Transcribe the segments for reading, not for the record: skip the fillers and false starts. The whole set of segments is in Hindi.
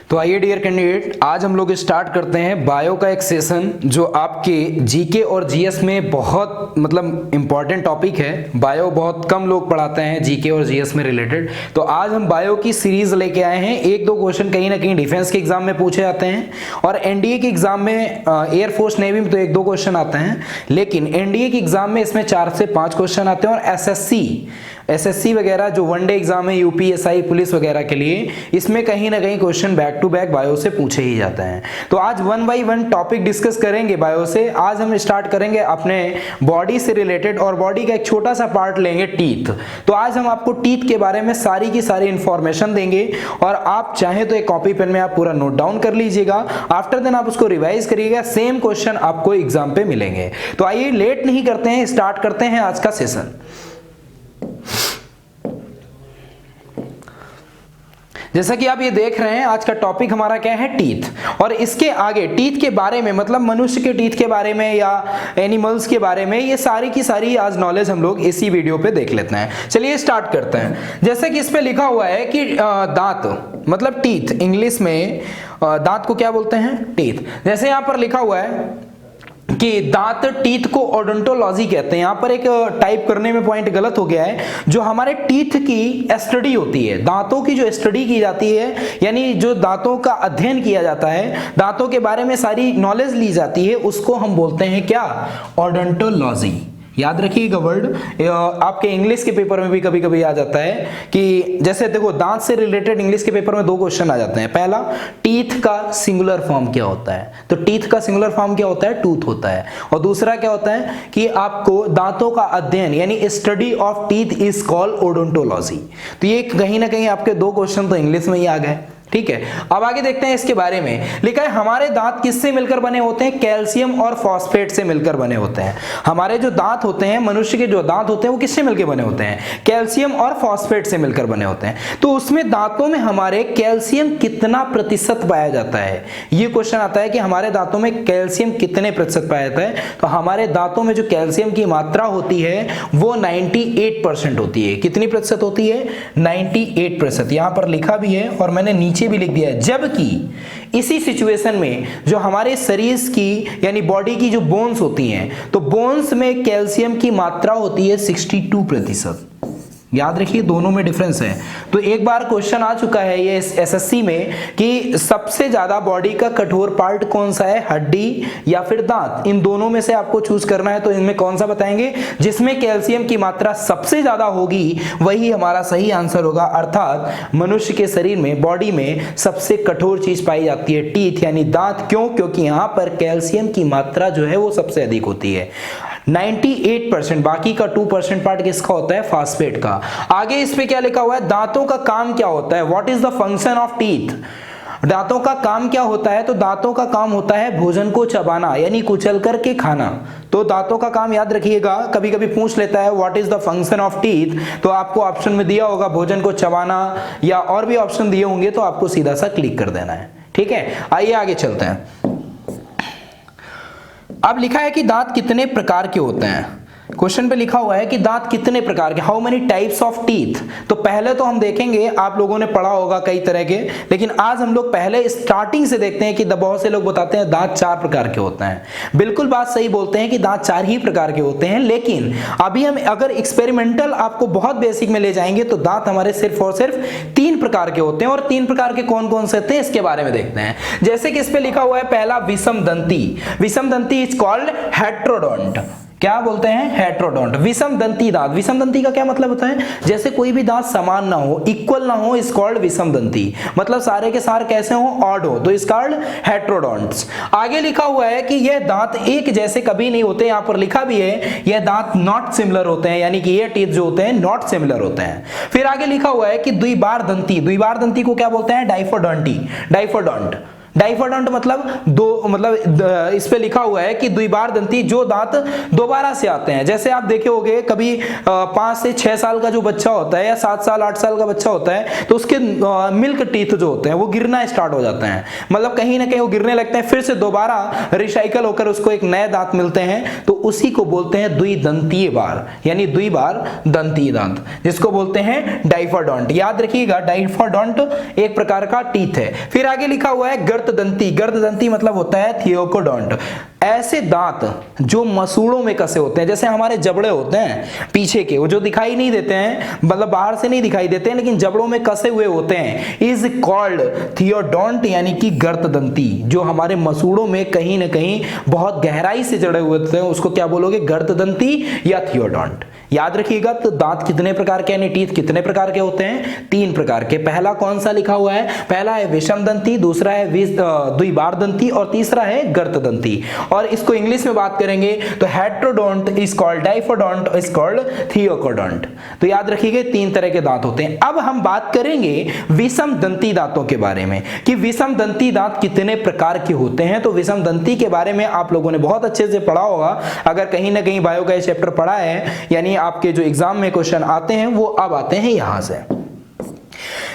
तो आइए डियर कैंडिडेट, आज हम लोग स्टार्ट करते हैं बायो का एक सेशन जो आपके जीके और जीएस में बहुत इंपॉर्टेंट टॉपिक है। बायो बहुत कम लोग पढ़ाते हैं जीके और जीएस में रिलेटेड। तो आज हम बायो की सीरीज लेके आए हैं। एक दो क्वेश्चन कहीं ना कहीं डिफेंस के एग्जाम में पूछे जाते हैं और एनडीए के एग्जाम में एयरफोर्स नेवी में तो एक दो क्वेश्चन आते हैं, लेकिन एनडीए के एग्जाम में इसमें 4 से 5 क्वेश्चन आते हैं। और एसएससी वगैरह जो वनडे एग्जाम है यूपीएसआई पुलिस वगैरह के लिए, इसमें कहीं ना कहीं question back to back bio से पूछे ही जाते हैं। तो आज 1 बाय 1 टॉपिक डिस्कस करेंगे बायो से। आज हम स्टार्ट करेंगे अपने बॉडी से रिलेटेड और बॉडी का एक छोटा सा पार्ट लेंगे, टीथ। तो आज हम आपको टीथ के बारे में सारी की सारी इंफॉर्मेशन देंगे और आप चाहे तो एक कॉपी पेन में आप पूरा नोट डाउन कर लीजिएगा। आफ्टर देन आप उसको रिवाइज करिएगा, सेम क्वेश्चन आपको एग्जाम पे मिलेंगे। तो आइए लेट नहीं करते हैं, स्टार्ट करते हैं आज का सेशन। जैसा कि आप ये देख रहे हैं, आज का टॉपिक हमारा क्या है, टीथ। और इसके आगे टीथ के बारे में मतलब मनुष्य के टीथ के बारे में या एनिमल्स के बारे में, ये सारी की सारी आज नॉलेज हम लोग इसी वीडियो पे देख लेते हैं। चलिए स्टार्ट करते हैं। जैसे कि इस पे लिखा हुआ है कि दांत मतलब टीथ, इंग्लिश में दांत को क्या बोलते हैं, टीथ। जैसे यहां पर लिखा हुआ है कि दांत, टीथ को ओडोंटोलॉजी कहते हैं। यहां पर एक टाइप करने में पॉइंट गलत हो गया है। जो हमारे टीथ की स्टडी होती है, दांतों की जो स्टडी की जाती है, यानी जो दांतों का अध्ययन किया जाता है, दांतों के बारे में सारी नॉलेज ली जाती है, उसको हम बोलते हैं क्या, ओडोंटोलॉजी। याद रखिएगा वर्ड, आपके इंग्लिश के पेपर में भी कभी कभी आ जाता है कि जैसे देखो दांत से रिलेटेड इंग्लिश के पेपर में 2 क्वेश्चन आ जाते हैं। पहला, टीथ का सिंगुलर फॉर्म क्या होता है, तो टीथ का सिंगुलर फॉर्म क्या होता है, टूथ होता है। और दूसरा क्या होता है कि आपको दांतों का अध्ययन यानी study of teeth is called odontology. तो ये कहीं ना कहीं आपके 2 क्वेश्चन तो इंग्लिश में ही आ गए। ठीक है, अब आगे देखते हैं इसके बारे में। लिखा है हमारे दांत किससे मिलकर बने होते हैं, कैल्शियम और फॉस्फेट से मिलकर बने होते हैं। हमारे जो दांत होते हैं, मनुष्य के जो दांत होते हैं, वो किससे मिलकर बने होते हैं, कैल्शियम और फॉस्फेट से मिलकर बने होते हैं। तो उसमें दांतों में हमारे कैल्शियम कितना प्रतिशत पाया जाता है, ये क्वेश्चन आता है कि हमारे दांतों में कैल्शियम कितने प्रतिशत पाया जाता है। तो हमारे दांतों में जो कैल्शियम की मात्रा होती है वो 98% होती है। कितनी प्रतिशत होती है, 98%। यहां पर लिखा भी है और मैंने नीचे भी लिख दिया है। जबकि इसी सिचुएशन में जो हमारे शरीर की यानी बॉडी की जो बोन्स होती हैं, तो बोन्स में कैल्शियम की मात्रा होती है 62%। याद रखिए दोनों में डिफरेंस है। तो एक बार क्वेश्चन आ चुका है ये एसएससी में कि सबसे ज्यादा बॉडी का कठोर पार्ट कौन सा है, हड्डी या फिर दांत। इन दोनों में से आपको चूज करना है, तो इनमें कौन सा बताएंगे, जिसमें कैल्शियम की मात्रा सबसे ज्यादा होगी वही हमारा सही आंसर होगा। अर्थात मनुष्य के शरीर में, बॉडी में सबसे कठोर चीज पाई जाती है टीथ यानी दांत। क्यों, क्योंकि यहां पर कैल्शियम की मात्रा जो है वो सबसे अधिक होती है 98%। बाकी का 2% पार्ट किसका होता है, फास्फेट का। आगे इस पे क्या लिखा हुआ है, दांतों का काम क्या होता है, what is the function of teeth. दांतों का काम क्या होता है, तो दांतों का काम होता है भोजन को चबाना यानी कुचल करके खाना। तो दांतों का काम याद रखिएगा, कभी कभी पूछ लेता है what is the function of teeth, तो आपको ऑप्शन में दिया होगा भोजन को चबाना या और भी ऑप्शन दिए होंगे, तो आपको सीधा सा क्लिक कर देना है। ठीक है, आइए आगे चलते हैं। अब लिखा है कि दांत कितने प्रकार के होते हैं। क्वेश्चन पे लिखा हुआ है कि दांत कितने प्रकार के, how many types of teeth. तो पहले तो हम देखेंगे, आप लोगों ने पढ़ा होगा कई तरह के, लेकिन आज हम लोग पहले स्टार्टिंग से देखते हैं कि बहुत से लोग बताते हैं दांत 4 प्रकार के होते हैं। बिल्कुल बात सही बोलते हैं कि दांत 4 ही प्रकार के होते हैं, लेकिन अभी हम अगर एक्सपेरिमेंटल आपको बहुत बेसिक में ले जाएंगे तो दांत हमारे सिर्फ और सिर्फ 3 प्रकार के होते हैं। और 3 प्रकार के कौन कौन से होते हैं इसके बारे में देखते हैं। जैसे कि इस पे लिखा हुआ है पहला, विषम दंती। विषम दंती इज कॉल्ड हेट्रोडोंट। क्या बोलते हैं, हेट्रोडोंट। विषम दंती दांत, विषम दंती का क्या मतलब होता है, जैसे कोई भी दांत समान ना हो, इक्वल ना हो, इज कॉल्ड विषम दंती। मतलब सारे के सारे कैसे हो, ऑड हो, तो इज कॉल्ड हेट्रोडोंट्स। आगे लिखा हुआ है कि यह दांत एक जैसे कभी नहीं होते। यहां पर लिखा भी है यह दांत नॉट सिमिलर होते हैं, यानी कि ये टीथ जो होते हैं नॉट सिमिलर होते हैं। फिर आगे लिखा हुआ है कि द्विबार दंती। द्विबार दंती को क्या बोलते हैं, डाइफोडोंटी, डाइफोडोंट। डाइफोडोंट मतलब दो, मतलब इस पे लिखा हुआ है कि द्विबार दंती, जो दांत दोबारा से आते हैं। जैसे आप देखे होंगे कभी 5 से 6 साल का जो बच्चा होता है या 7 साल 8 साल का बच्चा होता है तो उसके मिल्क टीथ जो होते हैं वो गिरना स्टार्ट हो जाते हैं, मतलब कहीं ना कहीं वो गिरने लगते हैं, फिर से दोबारा रिसाइकल होकर उसको एक नए दांत मिलते हैं, तो उसी को बोलते हैं द्विदंतीय बार, यानी द्विबार दंतीय दांत, जिसको बोलते हैं डाइफोडोंट। याद रखिएगा डाइफोडोंट एक प्रकार का टीथ है। फिर आगे लिखा हुआ है गर्तदंती। गर्तदंती मतलब होता है थियोकोडोंट। ऐसे दांत जो मसूड़ों में कसे होते हैं, जैसे हमारे जबड़े होते हैं पीछे के, वो जो दिखाई नहीं देते हैं, मतलब बाहर से नहीं दिखाई देते हैं, लेकिन जबड़ों में कसे हुए होते हैं, इज कॉल्ड थियोडोंट, यानी कि गर्तदंती। जो हमारे मसूड़ों में कहीं ना कहीं बहुत गहराई से जड़े हुए होते हैं, उसको क्या बोलोगे, गर्तदंती या थियोडोंट। याद रखिएगा। तो दांत कितने प्रकार के, यानी टीथ कितने प्रकार के होते हैं, 3 प्रकार के। पहला कौन सा लिखा हुआ है, पहला है विषम दंती, दूसरा है द्विबार दंती और तीसरा है गर्तदंती। और इसको इंग्लिश में बात करेंगे तो heterodont is called diphyodont is called thecodont. तो याद रखिएगा 3 तरह के दांत होते हैं। अब हम बात करेंगे विषम दंती दांतों के बारे में कि विषम दंती दांत कितने प्रकार के होते हैं। तो विषम दंती के बारे में आप लोगों ने बहुत अच्छे से पढ़ा होगा, अगर कहीं ना कहीं बायो का ये चैप्टर पढ़ा है, यानी आपके जो एग्जाम में क्वेश्चन आते हैं वो अब आते हैं यहां से।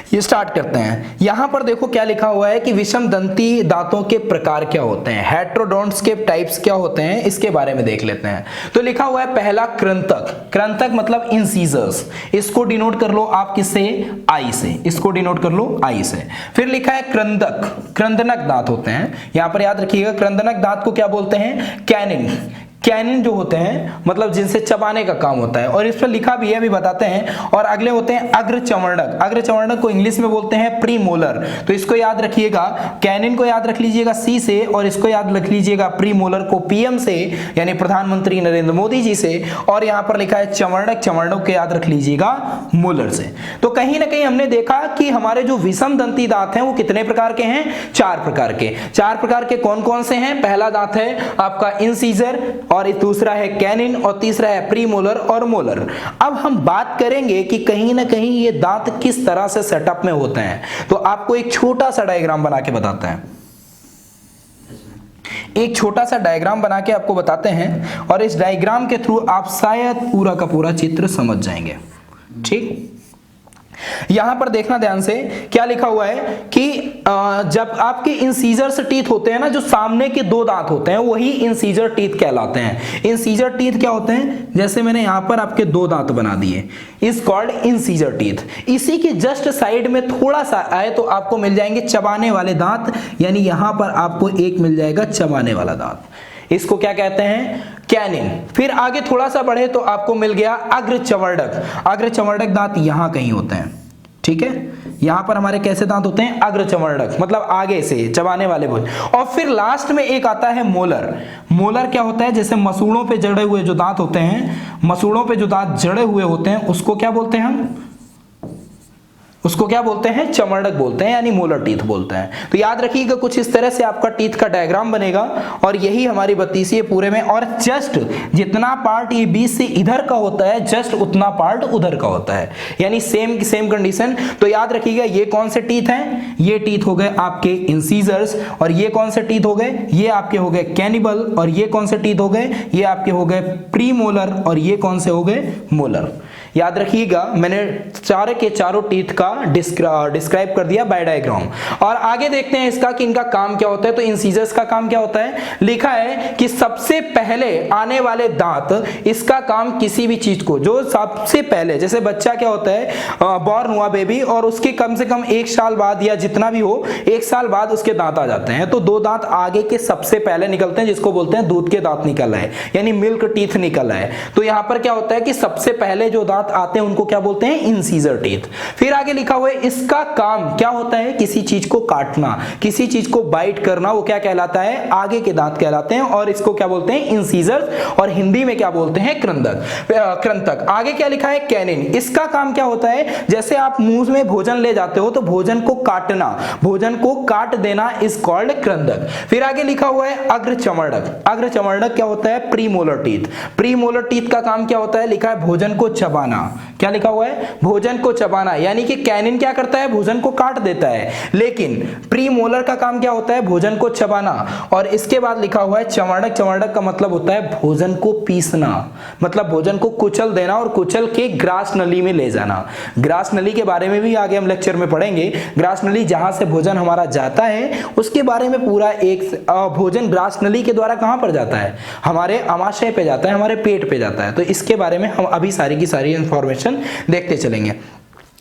ये स्टार्ट करते हैं। यहां पर देखो क्या लिखा हुआ है कि विषम दंती दांतों के प्रकार क्या होते हैं, हेट्रोडोंट्स के टाइप्स क्या होते हैं, इसके बारे में देख लेते हैं। तो लिखा हुआ है पहला कृंतक। कृंतक मतलब इंसीजर्स, इसको डिनोट कर लो आप किससे, आई से, इसको डिनोट कर लो आई से। फिर लिखा है क्रंदक। क्रंदनक दांत होते हैं, यहां पर याद रखिएगा क्रंदनक दांत को क्या बोलते हैं, कैनिन। कैनिन जो होते हैं मतलब जिनसे चबाने का काम होता है, और इस पर लिखा भी है, अभी बताते हैं। और अगले होते हैं अग्रचवर्णक। अग्रचवर्णक को इंग्लिश में बोलते हैं प्रीमोलर। तो इसको याद रखिएगा, कैनिन को याद रख लीजिएगा सी से, और इसको याद रख लीजिएगा प्रीमोलर को पीएम से, यानी प्रधानमंत्री नरेंद्र मोदी जी से। और यहां पर लिखा है चवर्णक, चवर्णक को याद रख लीजिएगा मोलर से। तो कहीं ना कहीं हमने देखा कि हमारे जो विषम दंती दांत हैं वो कितने प्रकार के हैं, 4 प्रकार के। 4 प्रकार के कौन कौन से हैं, पहला दांत है आपका इंसीजर, और दूसरा है कैनिन, और तीसरा है प्रीमोलर और मोलर। अब हम बात करेंगे कि कहीं ना कहीं ये दांत किस तरह से सेटअप में होते हैं। तो आपको एक छोटा सा डायग्राम बना के बताते हैं, एक छोटा सा डायग्राम बना के आपको बताते हैं, और इस डायग्राम के थ्रू आप शायद पूरा का पूरा चित्र समझ जाएंगे। ठीक, यहां पर देखना ध्यान से, क्या लिखा हुआ है कि जब आपके इंसीजर्स टीथ होते हैं ना, जो सामने के 2 दांत होते हैं वही इंसीजर टीथ कहलाते हैं। इंसीजर टीथ क्या होते हैं, जैसे मैंने यहां पर आपके 2 दांत बना दिए, इज कॉल्ड इंसीजर टीथ। इसी के जस्ट साइड में थोड़ा सा आए तो आपको मिल जाएंगे चबाने वाले दांत, यानी यहां पर आपको एक मिल जाएगा चबाने वाला दांत, इसको क्या कहते हैं, कैनिन। फिर आगे थोड़ा सा बढ़े तो आपको मिल गया अग्रचवर्णक। अग्रचवर्णक दांत यहां कहीं होते हैं, ठीक है। यहां पर हमारे कैसे दांत होते हैं, अग्रचवर्णक, मतलब आगे से चबाने वाले भोज। और फिर लास्ट में एक आता है मोलर। मोलर क्या होता है, जैसे मसूड़ों पे जड़े हुए जो दांत होते हैं, मसूड़ों पे जो दांत जड़े हुए होते हैं उसको क्या बोलते हैं हम, उसको क्या बोलते हैं, चवर्णक बोलते हैं, यानी मोलर टीथ बोलते हैं। तो याद रखिएगा कुछ इस तरह से आपका टीथ का डायग्राम बनेगा, और यही हमारी 32 पूरे में। और जस्ट जितना पार्ट ये बीच से इधर का होता है, जस्ट उतना पार्ट उधर का होता है, यानी सेम कंडीशन। तो याद रखिएगा ये कौन से टीथ हैं, ये टीथ हो गए आपके इंसीजर्स, और ये कौन से टीथ हो गए, ये आपके हो गए कैनिबल, और ये कौन से टीथ हो गए, ये आपके हो गए प्रीमोलर, और ये कौन से हो गए, मोलर। याद रखिएगा मैंने चारों के चारों टीथ का डिस्क्राइब कर दिया बाय डायग्राम। और आगे देखते हैं इसका कि इनका काम क्या होता है। तो इंसीजर्स का काम क्या होता है, लिखा है कि सबसे पहले आने वाले दांत, इसका काम किसी भी चीज को, जो सबसे पहले, जैसे बच्चा क्या होता है, बॉर्न हुआ बेबी, और उसके कम से कम 1 साल बाद या जितना भी हो 1 साल बाद उसके दांत आ जाते हैं। तो 2 दांत आगे के सबसे पहले निकलते हैं, जिसको बोलते हैं दूध के दांत निकल आए, यानी मिल्क टीथ निकल आए। तो यहां पर क्या होता है कि सबसे पहले जो दांत आते हैं उनको क्या बोलते हैं, इंसीजर टीथ। फिर आगे लिखा हुआ है इसका काम क्या होता है, किसी चीज को काटना, किसी चीज को बाइट करना, वो क्या कहलाता है, आगे के दांत कहलाते हैं, और इसको क्या बोलते हैं, इंसीजर, और हिंदी में क्या बोलते हैं, कृंतक। आगे क्या लिखा है, कैनिन। इसका काम क्या होता है, जैसे आप मुंह में भोजन ले जाते हो तो भोजन को काटना, भोजन को काट देना, इज कॉल्ड कृंतक। फिर आगे लिखा हुआ है अग्रचवर्णक। अग्रचवर्णक क्या होता है, प्रीमोलर टीथ। प्रीमोलर टीथ का काम क्या होता है, लिखा है भोजन को चबाना, चबाना। क्या लिखा हुआ है? भोजन को चबाना, यानी कि कैनिन क्या करता है? भोजन को काट देता है, लेकिन प्रीमोलर का काम क्या होता है? भोजन को चबाना। और इसके बाद लिखा हुआ है चवर्णक। चवर्णक का मतलब होता है भोजन को पीसना, मतलब भोजन को कुचल देना और कुचल के ग्रास नली में ले जाना। ग्रास नली के बारे में भी आगे हम लेक्चर में पढ़ेंगे। ग्रास नली जहां से भोजन हमारा जाता है उसके बारे में पूरा एक भोजन ग्रास नली के द्वारा कहां पर जाता है? हमारे आमाशय पे जाता है, हमारे पेट पे जाता है। तो इसके बारे में हम अभी सारी की सारी इंफॉर्मेशन देखते चलेंगे।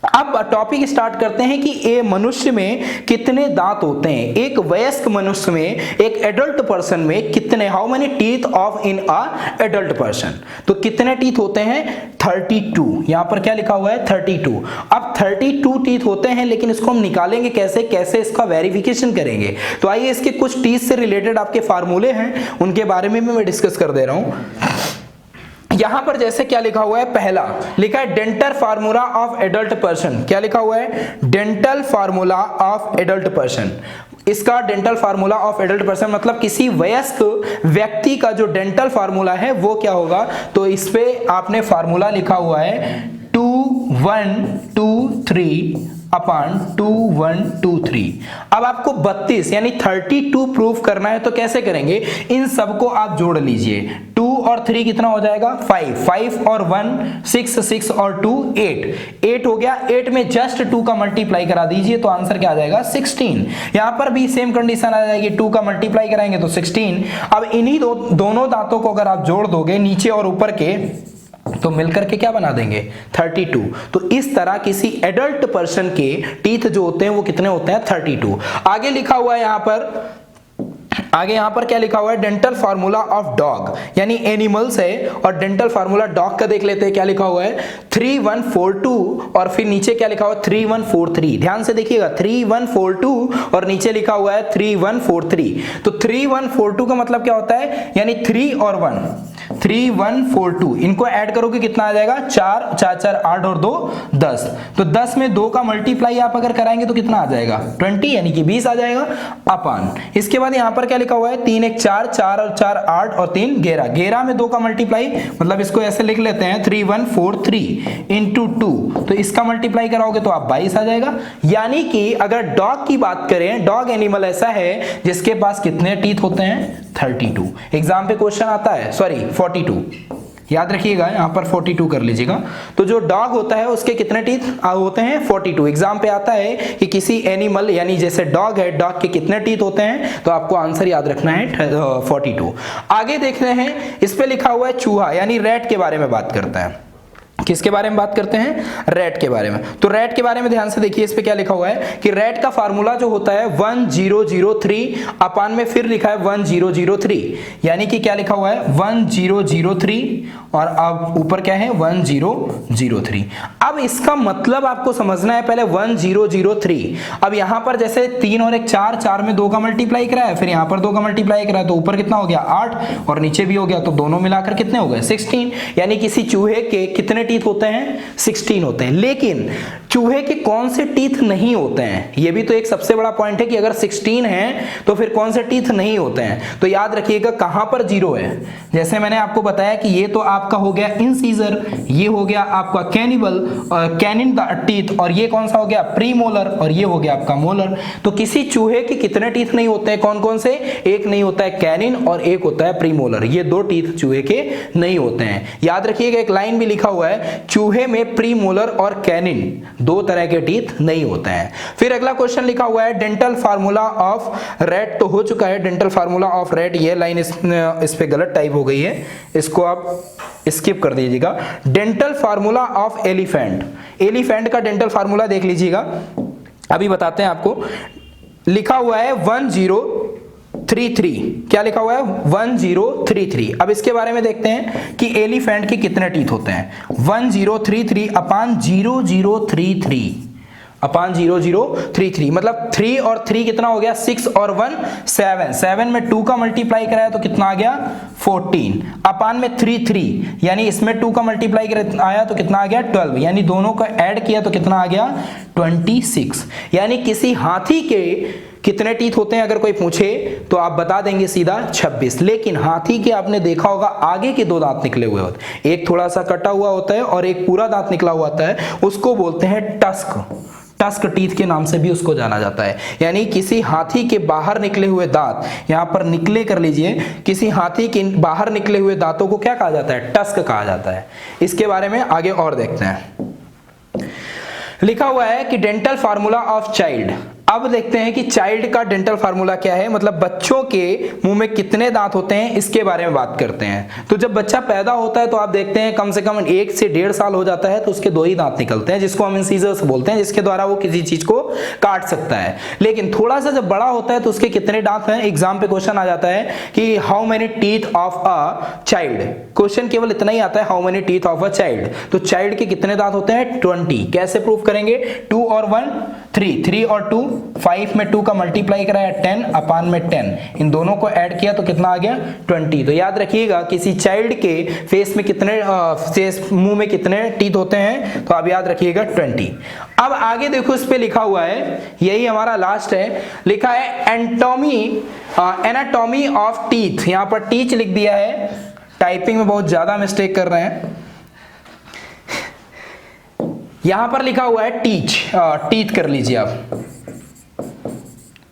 अब टॉपिक स्टार्ट करते हैं कि ये मनुष्य में कितने दांत होते हैं। एक वयस्क मनुष्य में, एक एडल्ट पर्सन में कितने, how many teeth of in a adult person, तो कितने टीथ होते हैं? 32। यहां पर क्या लिखा हुआ है? 32। अब 32 टीथ होते हैं, लेकिन इसको हम निकालेंगे कैसे, कैसे इसका वेरिफिकेशन करेंगे? तो आइए इसके कुछ टीथ से रिलेटेड आपके फार्मूले हैं, उनके बारे में मैं डिस्कस कर दे रहा हूं। यहां पर जैसे क्या लिखा हुआ है? पहला लिखा है dental formula of adult person. क्या लिखा हुआ है? Dental formula of adult person. इसका dental formula of adult person मतलब किसी वयस्क व्यक्ति का जो डेंटल फार्मूला है वो क्या होगा? तो इस पे आपने फार्मूला लिखा हुआ है 2123 अपॉन 2123। अब आपको 32 यानी 32 प्रूफ करना है, तो कैसे करेंगे? इन सबको आप जोड़ लीजिए। 2 और 3 कितना हो जाएगा? 5। 5 और 1 6, 6 और 2 8। 8 हो गया। 8 में जस्ट 2 का मल्टीप्लाई करा दीजिए, तो आंसर क्या आ जाएगा? 16। यहां पर भी सेम कंडीशन आ जाएगी, 2 का मल्टीप्लाई कराएंगे तो 16। अब इन्हीं दोनों दांतों को अगर आप जोड़ दोगे नीचे और ऊपर के, तो मिलकर के क्या बना देंगे? 32। तो इस तरह किसी एडल्ट पर्सन के टीथ जो होते हैं वो कितने होते हैं? 32। आगे लिखा हुआ है यहां पर क्या लिखा हुआ है? डेंटल फार्मूला ऑफ डॉग, यानी एनिमल्स है, और डेंटल फार्मूला डॉग का देख लेते हैं। क्या लिखा हुआ है? 3142 और फिर नीचे क्या लिखा हुआ है? 3143। ध्यान से देखिएगा, 3142 और नीचे लिखा हुआ है 3143। तो 3142 का मतलब क्या होता है? यानी 3 और 1 3142, इनको ऐड करोगे कितना आ जाएगा? 4 4 4 8 और 2 10। तो 10 में 2 का मल्टीप्लाई आप अगर कराएंगे तो कितना आ जाएगा? 20, यानी कि 20 आ जाएगा अपॉन। इसके बाद यहां पर क्या लिखा हुआ है? 3 1 4, 4 और 4 8 और 3 11। 11 में 2 का मल्टीप्लाई, मतलब इसको ऐसे लिख लेते हैं 3143 इंटू 2, तो इसका मल्टीप्लाई कराओगे तो आप 22 आ जाएगा। यानी कि अगर डॉग की बात करें, डॉग एनिमल ऐसा है जिसके पास कितने टीथ होते हैं? 32। एग्जाम पे क्वेश्चन आता है, सॉरी 42, याद रखिएगा यहां पर 42 कर लीजिएगा। तो जो डॉग होता है उसके कितने टीथ होते हैं? 42। एग्जाम पे आता है कि किसी एनिमल, यानी जैसे डॉग है, डॉग के कितने टीथ होते हैं? तो आपको आंसर याद रखना है 42। आगे देख रहे हैं, इस पे लिखा हुआ है चूहा, यानी रैट के बारे में बात करता है। किसके बारे में बात करते हैं? रैट के बारे में। तो रैट के बारे में ध्यान से देखिए, इस पे क्या लिखा हुआ है कि रैट का फार्मूला जो होता है 1003 अपान में फिर लिखा है 1003, यानी कि क्या लिखा हुआ है? 1003 और अब ऊपर क्या है? 1003। अब इसका मतलब आपको समझना है पहले 1003। अब यहां पर जैसे 3 और 1 4, 4 में 2 का मल्टीप्लाई करा है, फिर यहां पर 2 का मल्टीप्लाई करा है, तो ऊपर कितना हो गया? 8 और नीचे भी हो गया, तो दोनों मिलाकर कितने हो गए? 16। यानी किसी चूहे के कितने टीथ होते हैं? 16 होते हैं। लेकिन चूहे के कौन से टीथ नहीं होते हैं? ये भी तो एक सबसे बड़ा पॉइंट है कि अगर 16 है तो फिर कौन से टीथ नहीं होते हैं? तो याद रखिएगा कहां पर 0 है। जैसे मैंने आपको बताया कि ये तो आपका हो गया इंसीजर, ये हो गया आपका कैनिन टीथ, और ये कौन सा हो गया? प्रीमोलर, और ये हो गया आपका मोलर। तो किसी चूहे के कितने टीथ नहीं होते हैं? कौन कौन से? एक नहीं होता है कैनिन और एक होता है प्रीमोलर। ये 2 टीथ चूहे के नहीं होते हैं। याद रखिएगा, एक लाइन भी लिखा हुआ है, चूहे में प्रीमोलर और कैनिन 2 तरह के टीथ नहीं होते हैं। फिर अगला क्वेश्चन लिखा हुआ है डेंटल फार्मूला ऑफ रैट, तो हो चुका है डेंटल फार्मूला ऑफ रैट। ये लाइन इस पे गलत टाइप हो गई है, इसको आप स्किप कर दीजिएगा। Dental formula of elephant, elephant का डेंटल फार्मूला देख लीजिएगा, अभी बताते हैं आपको। लिखा हुआ है 1033। क्या लिखा हुआ है? 1033। अब इसके बारे में देखते हैं कि एलिफेंट के कितने टीथ होते हैं। 1033 अपान 0033 अपान 0033, मतलब 3 और 3 कितना हो गया? 6 और 1 7। 7 में 2 का मल्टीप्लाई कराया तो कितना आ गया? 14 अपान में 3 यानी इसमें 2 का मल्टीप्लाई आया तो कितना आ गया? 12, यानी दोनों का ऐड किया तो कितना आ गया? 26। यानी किसी हाथी के कितने टीथ होते हैं अगर कोई पूछे तो आप बता देंगे सीधा 26। लेकिन हाथी के आपने देखा होगा आगे के 2 दांत निकले हुए होते हैं, एक थोड़ा सा कटा हुआ होता है और एक पूरा दांत निकला हुआ होता है, उसको बोलते हैं टस्क। टस्क टीथ के नाम से भी उसको जाना जाता है। यानी किसी हाथी के बाहर निकले हुए दांत, यहां पर निकले कर लीजिए, किसी हाथी के बाहर निकले हुए दांतों को क्या कहा जाता है? टस्क कहा जाता है। इसके बारे में आगे और देखते हैं। लिखा हुआ है कि डेंटल फार्मूला ऑफ चाइल्ड। अब देखते हैं कि चाइल्ड का डेंटल फार्मूला क्या है, मतलब बच्चों के मुंह में कितने दांत होते हैं इसके बारे में बात करते हैं। तो जब बच्चा पैदा होता है तो आप देखते हैं कम से कम 1 से 1.5 साल हो जाता है तो उसके 2 ही दांत निकलते हैं, जिसको हम इंसीजर्स बोलते हैं, जिसके द्वारा वो किसी चीज को काट सकता है। लेकिन थोड़ा सा जब बड़ा होता है तो उसके कितने दांत हैं, एग्जाम पे क्वेश्चन आ जाता है कि how many teeth of a child. Question केवल इतना ही आता है, how many teeth of a child. तो चाइल्ड के कितने दांत होते हैं? 20। कैसे प्रूव करेंगे? 2 और 1 3, 3 और 2 5 में 2 का मल्टीप्लाई कराया 10 अपान में 10, इन दोनों को ऐड किया तो कितना आ गया? 20। तो याद रखिएगा किसी चाइल्ड के फेस में कितने मुंह में कितने टीथ होते हैं, तो आप याद रखिएगा 20। अब आगे देखो इस पे लिखा हुआ है, यही हमारा लास्ट है, लिखा है एनाटॉमी ऑफ टीथ। यहां पर टीच लिख दिया है, टाइपिंग में बहुत ज्यादा मिस्टेक कर रहे हैं। यहां पर लिखा हुआ है टीथ कर लीजिए आप,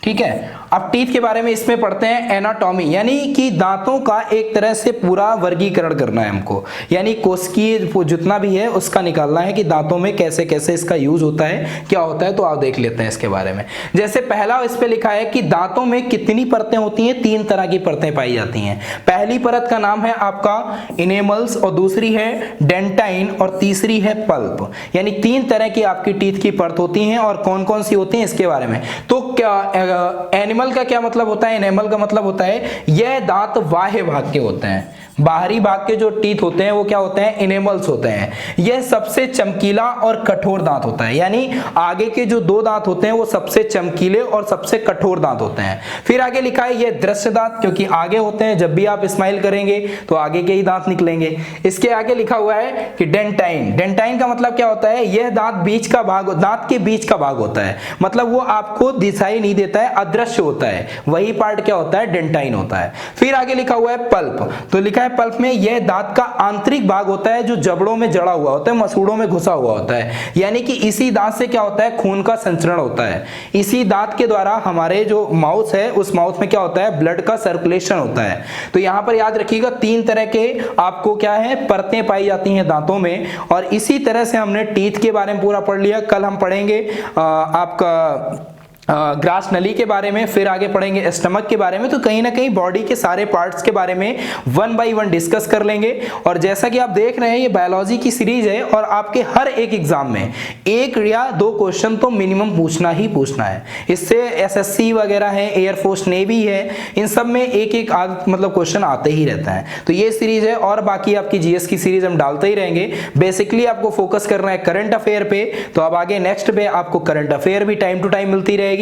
ठीक है। अब टीथ के बारे में इसमें पढ़ते हैं एनाटॉमी, यानी कि दांतों का एक तरह से पूरा वर्गीकरण करना है हमको, यानी कोशिकीय जितना भी है उसका निकालना है कि दांतों में कैसे कैसे इसका यूज होता है, क्या होता है। तो आप देख लेते हैं इसके बारे में। जैसे पहला इस पे लिखा है कि दांतों में कितनी परतें होती हैं? 3 तरह की परतें पाई जाती हैं। पहली परत का नाम है आपका इनेमल्स, और दूसरी है डेंटाइन, और तीसरी है पल्प। यानी 3 तरह की आपकी टीथ की परत होती हैं, और कौन कौन सी होती हैं इसके बारे में। तो क्या एनिमल का क्या मतलब होता है? एनिमल का मतलब होता है यह दांत बाह्य भाग के होते हैं, बाहरी भाग के जो टीथ होते हैं वो क्या होते हैं? इनेमल्स होते हैं। यह सबसे चमकीला और कठोर दांत होता है, यानी आगे के जो 2 दांत होते हैं वो सबसे चमकीले और सबसे कठोर दांत होते हैं। फिर आगे लिखा है यह दृश्य दांत, क्योंकि आगे होते हैं, जब भी आप स्माइल करेंगे तो आगे के ही दांत निकलेंगे। इसके आगे लिखा हुआ है कि डेंटाइन। डेंटाइन का मतलब क्या होता है? यह दांत बीच का भाग, दांत के बीच का भाग होता है, मतलब वो आपको दिखाई नहीं देता है, अदृश्य होता है, वही पार्ट क्या होता है? डेंटाइन होता है। फिर आगे लिखा हुआ है पल्प। तो लिखा है पल्प में यह दांत का आंतरिक भाग होता है जो जबड़ों में जड़ा हुआ होता है, मसूड़ों में घुसा हुआ होता है। यानी कि इसी दांत से क्या होता है? खून का संचरण होता है। इसी दांत के द्वारा हमारे जो माउथ है उस माउथ में क्या होता है? ब्लड का सर्कुलेशन होता है। तो यहां पर याद रखिएगा 3 तरह के आपको क्या है? परतें पाई जाती हैं दांतों में। और इसी तरह से हमने टीथ के बारे में पूरा पढ़ लिया। कल हम पढ़ेंगे आपका ग्रास नली के बारे में, फिर आगे पढ़ेंगे स्टमक के बारे में। तो कहीं ना कहीं बॉडी के सारे पार्ट्स के बारे में 1 बाय 1 डिस्कस कर लेंगे। और जैसा कि आप देख रहे हैं ये बायोलॉजी की सीरीज है, और आपके हर एक एग्जाम में 1 या 2 क्वेश्चन तो मिनिमम पूछना ही पूछना है। इससे एसएससी वगैरह है, एयरफोर्स, नेवी है, इन सब में एक मतलब क्वेश्चन आते ही रहता है। तो ये सीरीज है, और बाकी आपकी जीएस की सीरीज हम डालते ही रहेंगे। बेसिकली आपको फोकस करना है करंट अफेयर पे, तो अब आगे नेक्स्ट पे आपको करंट अफेयर भी टाइम टू टाइम मिलती रहेगी।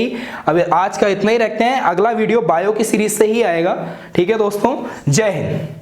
अब आज का इतना ही रखते हैं, अगला वीडियो बायो की सीरीज से ही आएगा। ठीक है दोस्तों, जय हिंद।